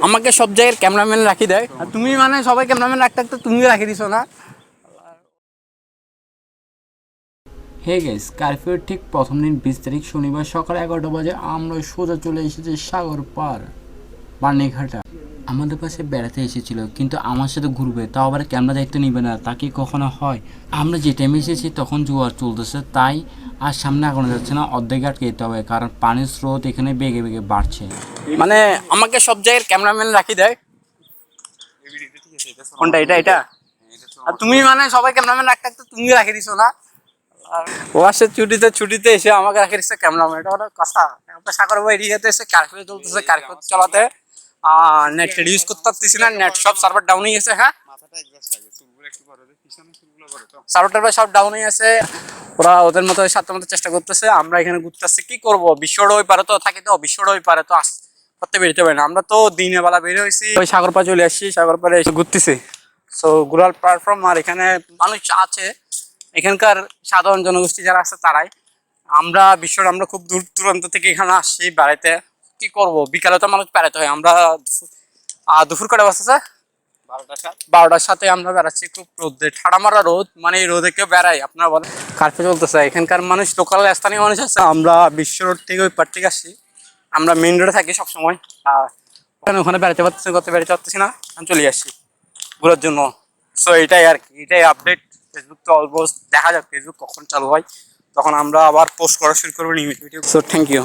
আমাকে সব জায়গায় ক্যামেরাম্যান রাখি দেয়, আর তুমি মানে সবাই ক্যামেরাম্যান রাখতে রাখতে তুমিও রাখি দিছো না। হে গাইস, কারফিউর ঠিক প্রথম দিন 20 তারিখ শনিবার সকাল 11টা বাজে আমরা সোজা চলে এসেছি সাগর পার বার্নিঘাটা। আমাদের পাশে বেড়াতে এসেছিল, কিন্তু আমার সাথে ঘুরবে, তাও আবার ক্যামেরা দায়িত্ব নিবে না, তা কি কখনো হয়? আমরা যে টাইমে এসেছি তখন জোয়ার চলতেছে, তাই আর সামনে আগানো যাচ্ছে না, অর্ধেক আটকে যেতে হবে, কারণ পানির স্রোত এখানে বেগে বেগে বাড়ছে। মানে আমাকে সব জায়গায় ক্যামেরাম্যান রাখি দেয়। কোনটা? এটা এটা আর তুমি মানে সবাই ক্যামেরাম্যান রাখতে রাখতে তুমিও রাখি দিছো না। ও আসে ছুটিতে এসে আমাকে রাখে দিচ্ছে ক্যামেরাম্যান, এটা হলো কথা। আমরা সাগর ভাই এরিয়াতে এসে কারফিউ চলতেছে, কারফিউ চলাতে নেট ইউজ করতে পারতেছি না, নেট সব সার্ভার ডাউন হয়ে গেছে। হ্যাঁ, সার্ভারটা ভাই সব ডাউন হয়ে গেছে। ওরা ওদের মতো সাথে মতো চেষ্টা করতেছে, আমরা এখানে ঘুরতেছি। কি করবো, বিশ্বটা ওই পারে তো থাকি, তো বিশ্বটা ওই পারে তো করতে বেরোতে পারি না। আমরা তো দিনের বেলা বের হয়েছি, ওই সাগর পাড়ে চলে আসছি, সাগর পাড়ে এসে ঘুরতেছি। সো ঘোরার প্ল্যাটফর্ম, আর এখানে মানুষ আছে, এখানকার সাধারণ জনগোষ্ঠী যারা আছে তারাই। আমরা আমরা খুব দূর দূরান্ত থেকে এখানে আসছি বেড়াইতে। কি করব, বিকালে তো মানুষ বেড়াতে হয়। আমরা দুপুর কটা বাজতেছে? 12টার সাথে আমরা বেড়াচ্ছি, খুব রোদে, ঠাড়া মারা রোদ, মানে এই রোদে কেউ বেড়াই আপনারা বলেন? কার্ফিউ চলতেছে, এখানকার মানুষ, লোকাল স্থানীয় মানুষ আছে। আমরা বিশ্ব রোড থেকে ওই পার থেকে আসছি, আমরা মেইন রোডে থাকি সবসময়। ওখানে বেড়াতে পারতেছি, বেড়াতে পারতেছি না, আমি চলে আসছি ঘোরার জন্য। সো এটাই আর কি, এটাই আপডেট। ফেসবুক তো অলমোস্ট দেখা যাক ফেসবুক কখন চালু হয়, তখন আমরা আবার পোস্ট করা শুরু করবো new video. So thank you.